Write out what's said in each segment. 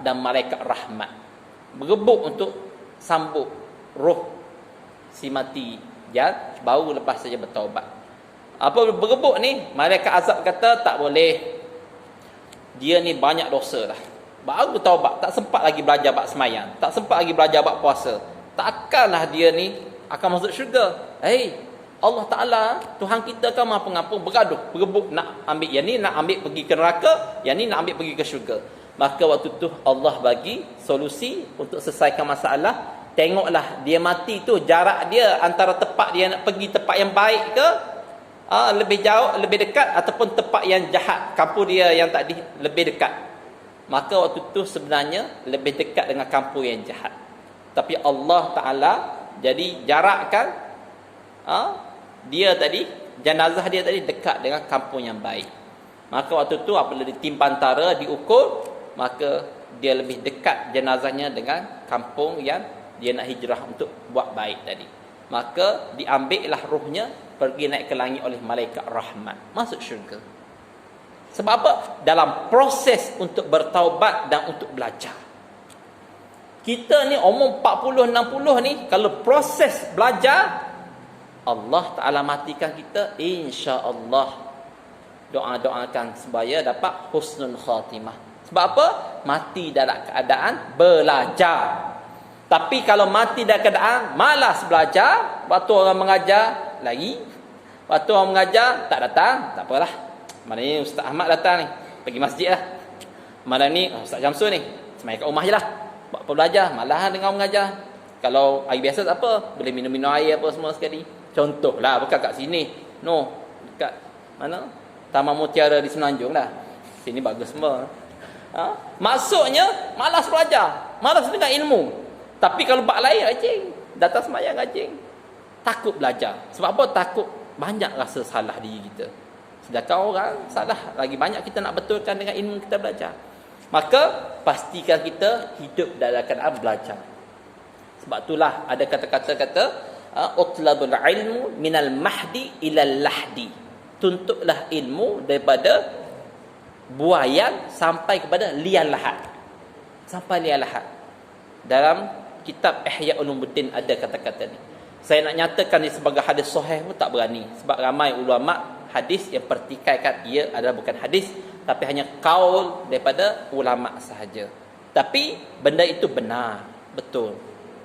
dan malaikat rahmat. Berebut untuk sambut roh si mati yang baru lepas saja bertaubat. Apa berebut ni? Malaikat azab kata tak boleh. Dia ni banyak dosa dah. Baru taubat, tak sempat lagi belajar bab semayang, tak sempat lagi belajar bab puasa. Takkanlah dia ni akan masuk syurga. Allah Ta'ala, Tuhan kita kan Maha Pengampun, bergaduh, berebut nak ambil yang ni, nak ambil pergi ke neraka, yang ni nak ambil pergi ke syurga. Maka waktu tu Allah bagi solusi untuk selesaikan masalah. Tengoklah dia mati tu, jarak dia antara tempat dia nak pergi tempat yang baik ke, lebih jauh, lebih dekat, ataupun tempat yang jahat, kampung dia yang tadi lebih dekat. Maka waktu tu sebenarnya lebih dekat dengan kampung yang jahat. Tapi Allah Ta'ala jadi jarakkan dia tadi, jenazah dia tadi dekat dengan kampung yang baik. Maka waktu tu apabila ditimpantara, diukur, maka dia lebih dekat jenazahnya dengan kampung yang dia nak hijrah untuk buat baik tadi. Maka diambillah rohnya, pergi naik ke langit oleh malaikat rahmat, masuk syurga. Sebab apa? Dalam proses untuk bertaubat dan untuk belajar. Kita ni umur 40-60 ni, kalau proses belajar, Allah Ta'ala matikan kita, insya-Allah doa-doakan supaya dapat husnul khatimah. Sebab apa? Mati dalam keadaan belajar. Tapi kalau mati dalam keadaan malas belajar, waktu orang mengajar lagi, waktu orang mengajar tak datang, tak apalah. Malam ni Ustaz Ahmad datang ni, pergi masjid lah. Malam ni Ustaz Jamsul ni, semain kat rumah je lah, buat apa belajar, malahan dengan orang mengajar. Kalau hari biasa tak apa, boleh minum-minum air apa semua sekali. Contohlah, bukan kat sini. No, dekat mana? Taman Mutiara di Semenanjung lah. Sini bagus semua. Maksudnya malas belajar, malas dengan ilmu. Tapi kalau bab lain rajin, datang sembahyang rajin. Takut belajar. Sebab apa? Takut banyak rasa salah diri kita. Sedangkan orang salah lagi banyak, kita nak betulkan dengan ilmu kita belajar. Maka pastikan kita hidup dalam keadaan belajar. Sebab itulah ada kata-kata utlabul ilmu minal mahdi ilal lahdi. Tuntutlah ilmu daripada buayan sampai kepada liang lahat. Sampai liang lahat. Dalam kitab Ihya Ulumuddin ada kata-kata ni. Saya nak nyatakan ni sebagai hadis sahih pun tak berani. Sebab ramai ulama hadis yang pertikaikan ia adalah bukan hadis, tapi hanya kaul daripada ulama sahaja. Tapi benda itu benar, betul.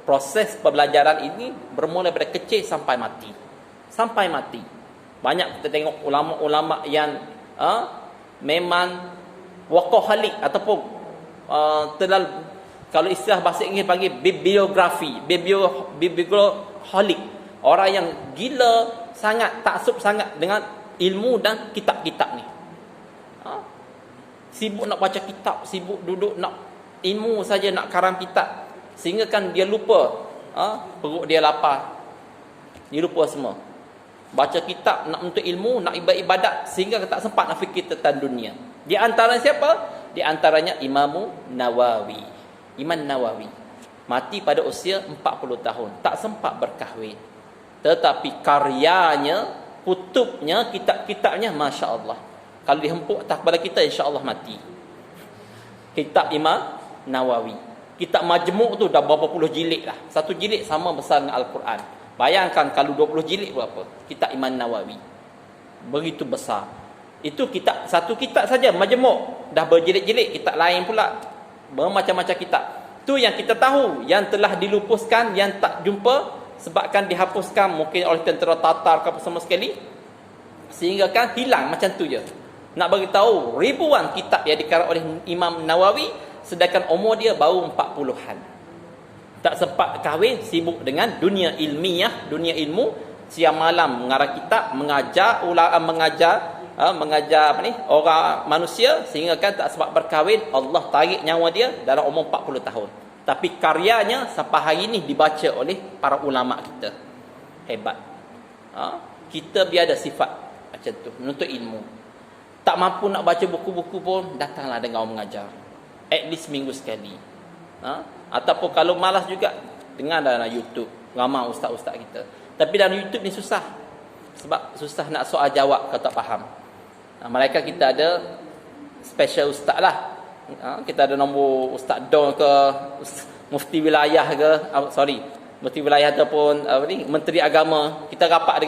Proses pembelajaran ini bermula daripada kecil sampai mati. Sampai mati. Banyak kita tengok ulama-ulama yang memang workaholic ataupun terlalu, kalau istilah bahasa Inggeris panggil biblioholic. Orang yang gila sangat, taksub sangat dengan ilmu dan kitab-kitab ni. Sibuk nak baca kitab, sibuk duduk nak ilmu saja, nak karam kitab. Sehingga kan dia lupa, perut dia lapar. Dia lupa semua. Baca kitab nak untuk ilmu, nak ibadat, sehingga tak sempat nak fikir tentang dunia. Di antara siapa? Di antaranya Imam Nawawi. Imam Nawawi mati pada usia 40 tahun, tak sempat berkahwin. Tetapi karyanya, kutubnya, kitab-kitabnya, Masya Allah. Kalau dihempuk atas kepala kita, insya Allah mati. Kitab Imam Nawawi. Kitab Majmu' tu dah berapa puluh jilid lah. Satu jilid sama besar dengan Al-Quran. Bayangkan kalau 20 jilid berapa? Kitab Imam Nawawi. Begitu besar. Itu kitab, satu kitab saja, Majmu'. Dah berjilid-jilid. Kitab lain pula, bermacam-macam kitab. Tu yang kita tahu, yang telah dilupuskan, yang tak jumpa, sebabkan dihapuskan mungkin oleh tentera Tatar ke apa semua sekali, sehingga kan hilang macam tu je. Nak bagi tahu ribuan kitab yang dikarang oleh Imam Nawawi, sedangkan umur dia baru 40-an. Tak sempat kahwin, sibuk dengan dunia ilmiah, dunia ilmu, siang malam mengarang kitab, mengajar orang manusia, sehingga kan tak sempat berkahwin. Allah tarik nyawa dia dalam umur 40 tahun. Tapi karyanya sampai hari ini dibaca oleh para ulama kita. Hebat. Kita biar ada sifat macam tu, menuntut ilmu. Tak mampu nak baca buku-buku pun, datanglah dengan orang mengajar. At least minggu sekali. Ataupun kalau malas juga, dengar dalam YouTube. Ramai ustaz-ustaz kita. Tapi dalam YouTube ni susah. Sebab susah nak soal jawab kalau tak faham. Mereka kita ada special ustaz lah. Kita ada nombor Ustaz Don ke, mufti wilayah ke, mufti wilayah ataupun menteri agama, kita rapat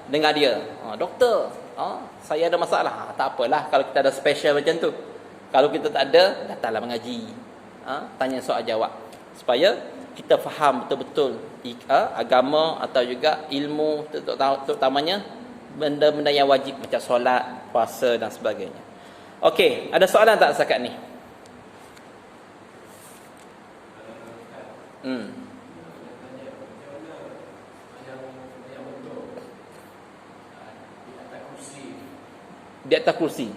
dengan dia. Doktor, saya ada masalah. Tak apalah kalau kita ada special macam tu. Kalau kita tak ada, datanglah mengaji. Tanya soal jawab. Supaya kita faham betul-betul agama atau juga ilmu, terutamanya benda-benda yang wajib macam solat, puasa dan sebagainya. Okey, ada soalan tak setakat ni? Di atas kursi.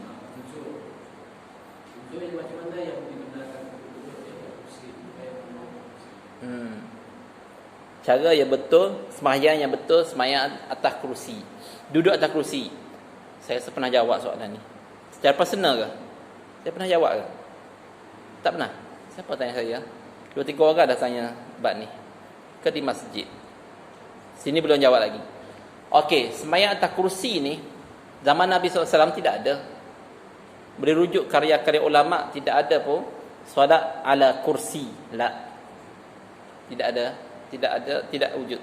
Cara yang betul, sembahyang yang betul, sembahyang atas kerusi. Duduk atas kerusi. Saya pernah jawab soalan ni. Secara personal ke? Saya pernah jawab ke? Tak pernah. Siapa tanya saya? 2-3 orang dah tanya bab ni. Ke di masjid. Sini belum jawab lagi. Okey, sembahyang atas kerusi ni zaman Nabi SAW tidak ada. Boleh rujuk karya-karya ulama, tidak ada pun solat ala kursi. La. Tidak ada. Tidak wujud.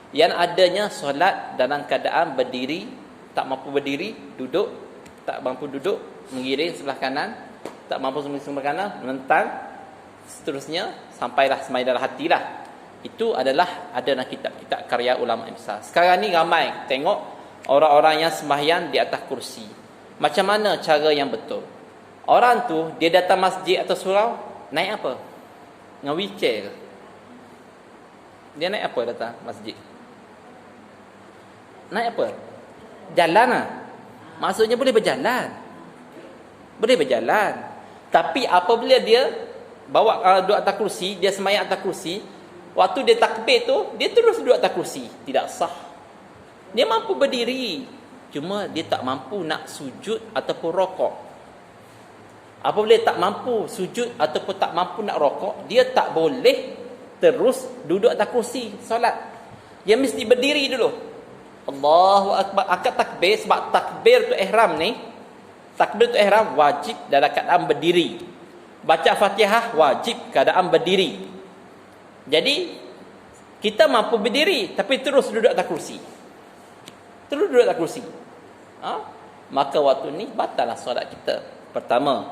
Yang adanya solat dalam keadaan berdiri, tak mampu berdiri, duduk, tak mampu duduk, mengiring sebelah kanan, tak mampu sebelah kanan, menentang, seterusnya sampailah semai dalam hatilah. Itu adalah ada dalam kitab-kitab karya ulama yang besar. Sekarang ni ramai tengok orang-orang yang sembahyang di atas kursi. Macam mana cara yang betul? Orang tu dia datang masjid atau surau, naik apa? Dengan wheelchair ke? Dia naik apa datang masjid? Naik apa? Jalan lah. Maksudnya boleh berjalan. Boleh berjalan. Tapi apabila dia bawa duduk atas kursi, dia sembahyang atas kursi, waktu dia takbir tu, dia terus duduk atas kursi. Tidak sah. Dia mampu berdiri. Cuma dia tak mampu nak sujud ataupun rokok. Apabila dia tak mampu sujud ataupun tak mampu nak rokok, dia tak boleh terus duduk atas kursi solat. Dia mesti berdiri dulu. Allahu Akbar, akad takbir. Sebab takbir tu ihram ni, takbir tu ihram wajib dalam keadaan berdiri. Baca Fatihah wajib keadaan berdiri. Jadi kita mampu berdiri tapi terus duduk atas kursi. Terus duduk atas kursi. Maka waktu ni batallah solat kita. Pertama,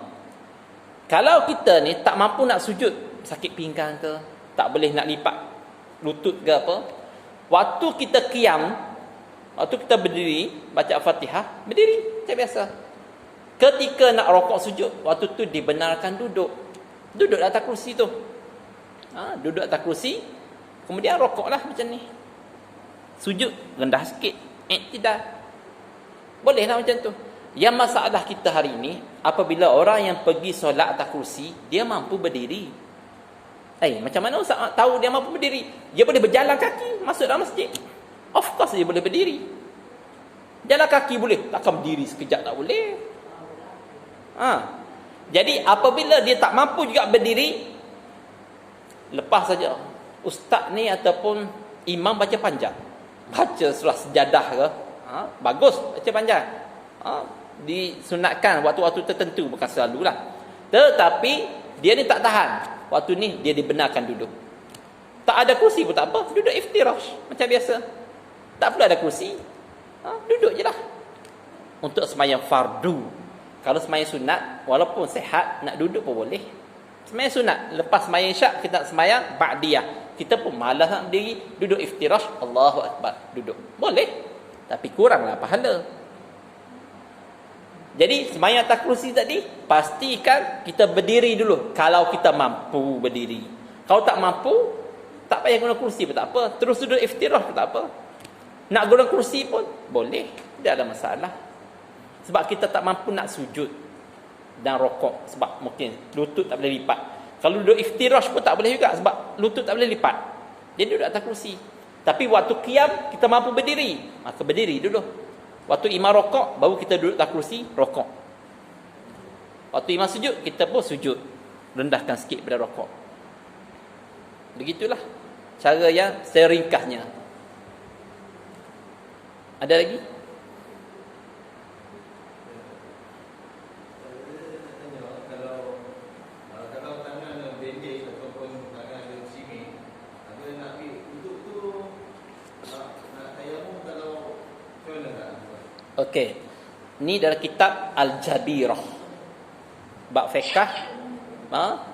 kalau kita ni tak mampu nak sujud, sakit pinggang ke, tak boleh nak lipat lutut ke apa, waktu kita qiyam, waktu kita berdiri baca Fatihah, berdiri macam biasa. Ketika nak rokok sujud, waktu tu dibenarkan duduk atas kursi tu. Duduk atas kursi, kemudian rokoklah macam ni. Sujud rendah sikit, tidak bolehlah macam tu. Yang masalah kita hari ini, apabila orang yang pergi solat atas kursi, dia mampu berdiri. Macam mana Ustaz tahu dia mampu berdiri? Dia boleh berjalan kaki masuk dalam masjid. Of course dia boleh berdiri. Jalan kaki boleh, takkan berdiri sekejap tak boleh. Jadi apabila dia tak mampu juga berdiri, lepas saja. Ustaz ni ataupun imam baca panjang. Baca surah sejadah ke, bagus baca panjang. Disunatkan waktu-waktu tertentu, bukan selalulah. Tetapi dia ni tak tahan. Waktu ni dia dibenarkan duduk. Tak ada kursi pun tak apa, duduk iftirash macam biasa. Tak perlu ada kursi. Duduk je lah. Untuk sembahyang fardu. Kalau sembahyang sunat, walaupun sehat, nak duduk pun boleh. Sembahyang sunat, lepas sembahyang isyak kita nak sembahyang ba'diyah, kita pun malas nak berdiri, duduk iftirash, Allahu Akbar, duduk. Boleh. Tapi kuranglah pahala. Jadi sembahyang atas kursi tadi, pastikan kita berdiri dulu kalau kita mampu berdiri. Kalau tak mampu, tak payah guna kursi pun tak apa, terus duduk iftirah pun tak apa. Nak guna kursi pun boleh, tidak ada masalah. Sebab kita tak mampu nak sujud dan rokok, sebab mungkin lutut tak boleh lipat. Kalau duduk iftirash pun tak boleh juga, sebab lutut tak boleh lipat. Dia duduk atas kursi. Tapi waktu qiyam kita mampu berdiri, maka berdiri dulu. Waktu imam rokok, baru kita duduk atas kursi, rokok. Waktu imam sujud, kita pun sujud. Rendahkan sikit pada rokok. Begitulah cara yang seringkasnya. Ada lagi? Okey. Ni dalam kitab Al-Jabirah. Bab fiqh,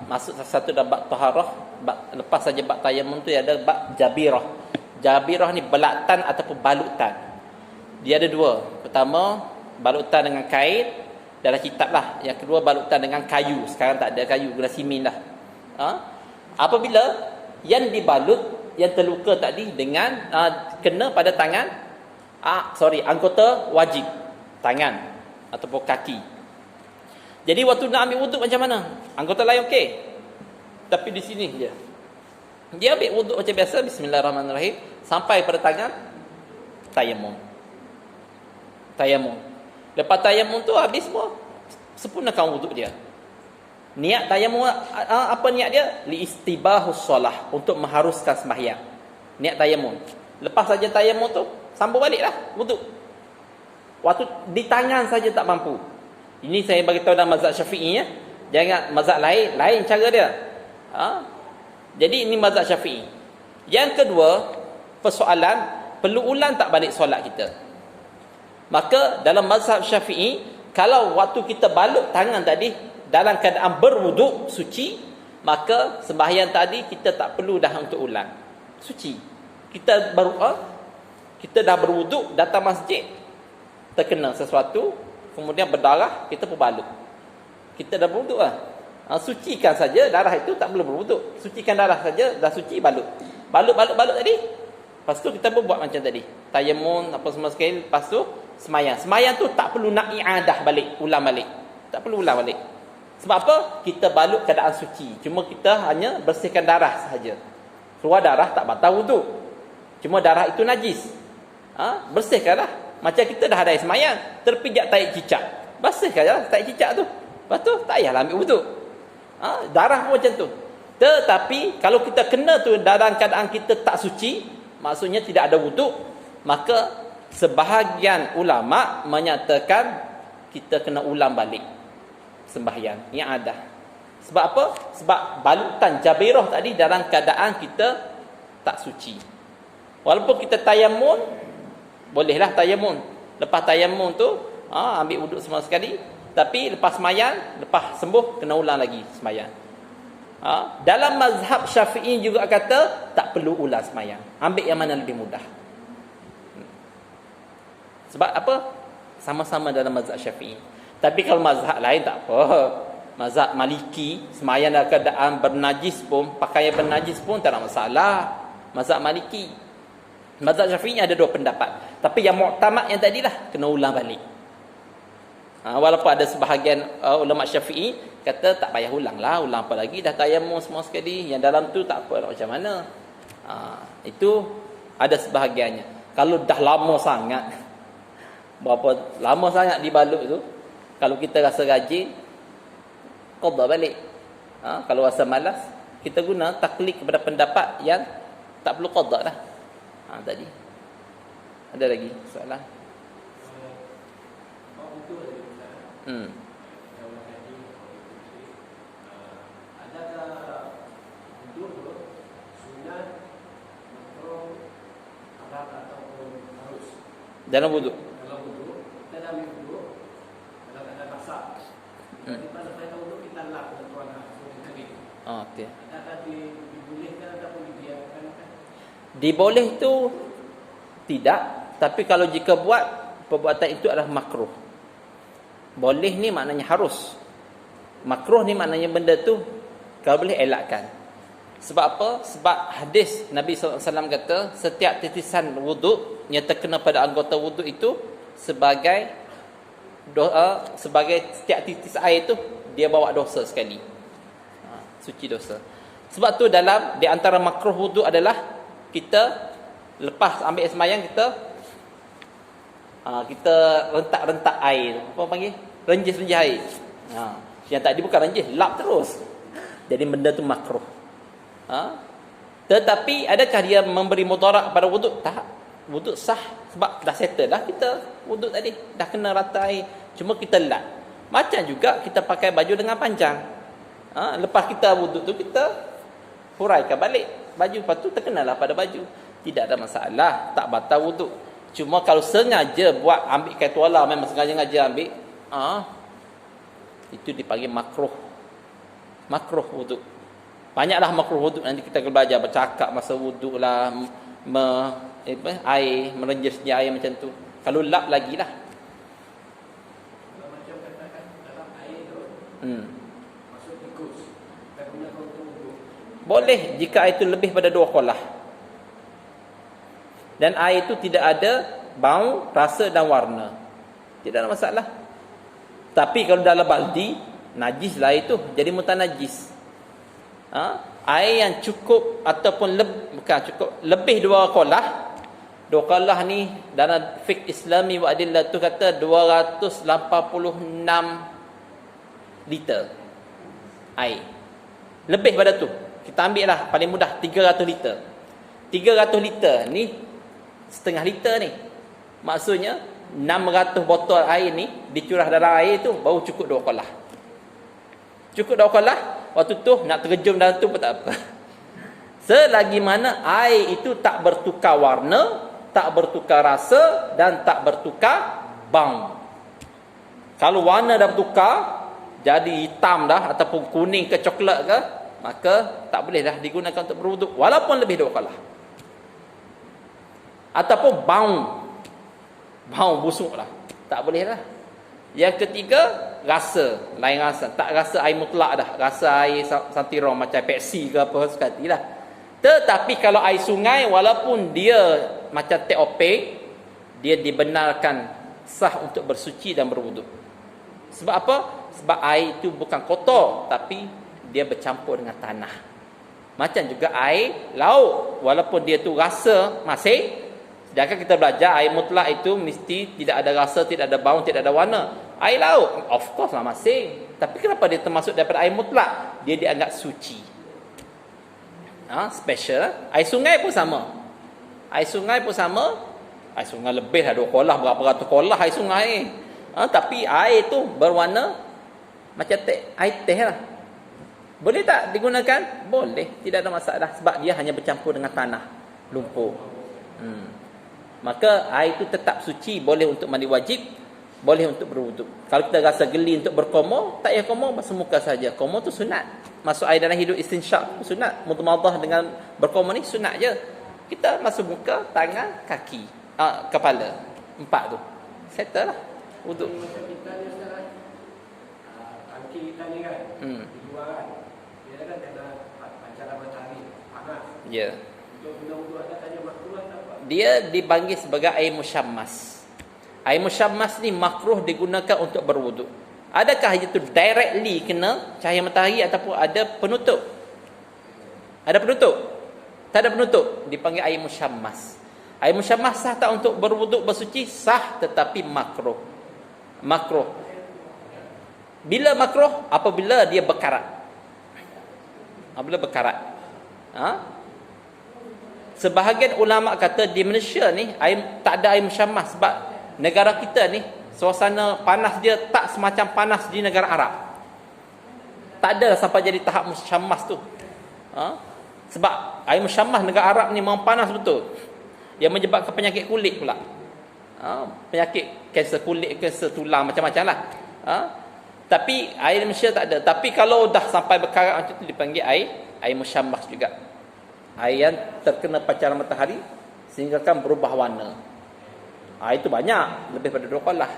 masuk satu dalam bab taharah, lepas saja bab tayammum tu ada bab Jabirah. Jabirah ni belatan ataupun balutan. Dia ada dua. Pertama, balutan dengan kain dalam kitab lah. Yang kedua, balutan dengan kayu. Sekarang tak ada kayu, guna simen lah. Apabila yang dibalut, yang terluka tadi dengan kena pada tangan, anggota wajib, tangan ataupun kaki. Jadi waktu nak ambil wuduk macam mana? Anggota lain okey. Tapi di sini dia ambil wuduk macam biasa, bismillahirrahmanirrahim, sampai pada tangan, tayammum. Lepas tayammum tu habis semua, sempurnakan wuduk dia. Niat tayammum, apa niat dia? Liistibahus solah, untuk mengharuskan sembahyang. Niat tayammum. Lepas saja tayammum tu, sambung baliklah wuduk. Waktu di tangan saja tak mampu. Ini saya bagi tahu dalam mazhab Syafi'i ya. Jangan mazhab lain cara dia. Jadi ini mazhab Syafi'i. Yang kedua, persoalan perlu ulang tak balik solat kita. Maka dalam mazhab Syafi'i, kalau waktu kita balut tangan tadi dalam keadaan berwuduk suci, maka sembahyang tadi kita tak perlu dah untuk ulang. Suci. Kita dah berwuduk, datang masjid, terkena sesuatu, kemudian berdarah, kita pun balut. Kita dah berwuduk lah. Sucikan saja darah itu, tak perlu berwuduk. Sucikan darah saja, dah suci, balut. Balut tadi. Lepas tu kita pun buat macam tadi. Tayammum, apa semua sekali. Lepas tu, semayang. Semayang tu tak perlu nak i'adah balik, ulang balik. Tak perlu ulang balik. Sebab apa? Kita balut keadaan suci. Cuma kita hanya bersihkan darah sahaja. Keluar darah tak batal wuduk. Cuma darah itu najis. Bersihkanlah. Macam kita dah ada semayang, terpijak tahi cicak. Bersihkanlah tahi cicak tu. Lepas tu, tak payahlah ambil wuduk. Darah pun macam tu. Tetapi, kalau kita kena tu dalam keadaan kita tak suci, maksudnya tidak ada wuduk, maka sebahagian ulama menyatakan kita kena ulang balik sembahyang. Yang ada. Sebab apa? Sebab balutan Jabirah tadi dalam keadaan kita tak suci. Walaupun kita tayammum, bolehlah tayammum. Lepas tayammum tu, ambil wuduk semua sekali. Tapi lepas semayang, lepas sembuh, kena ulang lagi semayang. Dalam mazhab Syafi'i juga kata, tak perlu ulang semayang. Ambil yang mana lebih mudah. Sebab apa? Sama-sama dalam mazhab Syafi'i. Tapi kalau mazhab lain tak apa. Mazhab Maliki, semayang dalam keadaan bernajis pun, pakaian bernajis pun tak ada masalah. Mazhab Maliki. Mazhab Syafi'i ada dua pendapat. Tapi yang muktamad yang tadilah, kena ulang balik. Walaupun ada sebahagian ulama Syafi'i kata tak payah ulang apa lagi, dah tayammum semua sekali, yang dalam tu tak apa macam mana. Itu ada sebahagiannya. Kalau dah lama sangat, berapa lama sangat dibalut tu, kalau kita rasa rajin, qada balik. Kalau rasa malas, kita guna taklid kepada pendapat yang tak perlu qada dah. Tadi ada lagi soalan? Adakah wuduk sunat, makruh, haram ataupun harus? Dalam wuduk. Dalam wuduk, kita dah ambil wuduk, dalam keadaan basah. Kita lepas wuduk, kita lap tuan tadi. Okey. Adakah dibolehkan ataupun dibiarkan? Diboleh tu tidak, tapi kalau jika buat, perbuatan itu adalah makruh. Boleh ni maknanya harus. Makruh ni maknanya benda tu kalau boleh elakkan. Sebab apa? Sebab hadis Nabi SAW kata, setiap titisan wuduk yang terkena pada anggota wuduk itu sebagai doa, sebagai setiap titis air itu dia bawa dosa sekali. Suci dosa. Sebab tu dalam di antara makruh wuduk adalah kita lepas ambil semayang, kita rentak-rentak air. Apa panggil? Renjis-renjis air. Yang tadi bukan renjis, lap terus. Jadi benda tu makruh. Tetapi adakah dia memberi mudarat pada wuduk? Tak. Wuduk sah sebab dah settle dah kita wuduk tadi, dah kena rata air. Cuma kita lap. Macam juga kita pakai baju dengan panjang. Lepas kita wuduk tu, kita huraikan balik baju, lepas tu terkenalah pada baju. Tidak ada masalah, tak batal wuduk. Cuma kalau sengaja buat ambil kain tuala, memang sengaja ambil, itu dipanggil makruh. Makruh wuduk. Banyaklah makruh wuduk, nanti kita akan belajar bercakap masa wuduk lah, air, merenjasnya air macam tu. Kalau lap lagi lah. Kalau macam katakan dalam air tu, masuk tikus, kita gunakan untuk wuduk. Boleh jika air itu lebih pada 2 kolah. Dan air itu tidak ada bau, rasa dan warna. Tidak ada masalah. Tapi kalau dalam baldi, najis lah itu, jadi mutanajis. Air yang cukup ataupun bukan cukup, lebih 2 kolah. 2 kolah ni dalam fiqh Islami wa adillah tu kata 286 liter air. Lebih pada tu. Kita ambil lah paling mudah 300 liter. 300 liter ni setengah liter ni. Maksudnya 600 botol air ni dicurah dalam air tu baru cukup 2 kolah. Cukup 2 kolah, waktu tu nak terjun dalam tu pun tak apa. Selagi mana air itu tak bertukar warna, tak bertukar rasa dan tak bertukar bau. Kalau warna dah bertukar, jadi hitam dah ataupun kuning ke coklat ke, maka tak boleh dah digunakan untuk berwuduk walaupun lebih 2 kolah. Ataupun bau busuk lah, tak boleh lah. Yang ketiga, rasa, lain rasa, tak rasa air mutlak dah, rasa air santiron macam Pepsi ke apa sekali lah. Tetapi kalau air sungai, walaupun dia macam teh opek, dia dibenarkan sah untuk bersuci dan berwuduk. Sebab apa? Sebab air itu bukan kotor, tapi dia bercampur dengan tanah. Macam juga air laut, walaupun dia tu rasa masing, sedangkan kita belajar air mutlak itu mesti tidak ada rasa, tidak ada bau, tidak ada warna. Air laut, of course lah masing. Tapi kenapa dia termasuk daripada air mutlak? Dia dianggap suci. Special. Air sungai pun sama. Air sungai pun sama. Air sungai lebih lah 2 kolah, berapa ratus kolah air sungai. Tapi air tu berwarna macam air teh lah. Boleh tak digunakan? Boleh, tidak ada masalah. Sebab dia hanya bercampur dengan tanah, lumpur. Maka air itu tetap suci, boleh untuk mandi wajib, boleh untuk berwuduk. Kalau kita rasa geli untuk berkomor, tak payah komor, basuh muka saja. Komor tu sunat. Masuk air dalam hidung istinsyak sunat. Mudmadah dengan berkomor ni sunat je. Kita masuk muka, tangan, kaki, kepala. 4 tu. Settle lah wuduk. Macam kita ni sekarang, tangki kita ni kan, di luar kan, dia kan kena pancaran matahari, panas. Ya. Untuk guna wuduk ada tanya makruh atau apa? Dia dipanggil sebagai air musyammas. Air musyammas ni makruh digunakan untuk berwuduk. Adakah itu directly kena cahaya matahari ataupun ada penutup? Ada penutup? Tak ada penutup. Dipanggil air musyammas. Air musyammas sah tak untuk berwuduk bersuci? Sah, tetapi makruh. Makruh. Bila makruh? Apabila dia berkarat. Apabila berkarat. Sebahagian ulama kata di Malaysia ni tak ada air musyammas sebab negara kita ni suasana panas dia tak semacam panas di negara Arab. Tak ada sampai jadi tahap musyammas tu. Sebab air musyammas negara Arab ni memang panas betul. Yang menyebabkan penyakit kulit pula. Penyakit kanser kulit, kanser tulang, macam-macam lah. Tapi air Malaysia tak ada. Tapi kalau dah sampai berkarat macam tu dipanggil air musyammas juga. Air yang terkena pancaran matahari sehingga kan berubah warna. Itu banyak, lebih pada 2 kolah.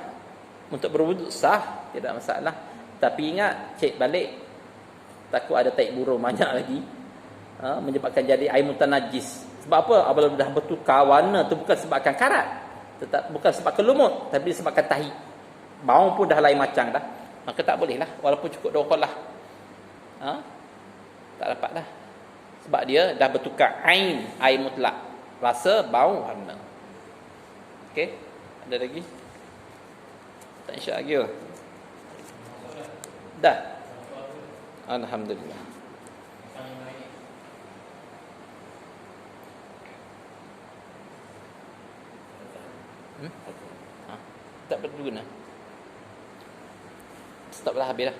Untuk berwuduk sah, tidak masalah. Tapi ingat, cek balik, takut ada tai burung banyak lagi, menyebabkan jadi air mutanajis. Sebab apa? Apabila dah bertukar warna tu bukan sebabkan karat, bukan sebabkan lumut, tapi disebabkan tahi. Bau pun dah lain macam dah. Maka tak boleh lah, walaupun cukup 2 kolah. Tak dapat dah. Sebab dia dah bertukar air mutlak. Rasa, bau, warna. Okey, ada lagi? Tak insya lagi ke? Dah. Alhamdulillah. Tak berguna. Stop lah, habis dah.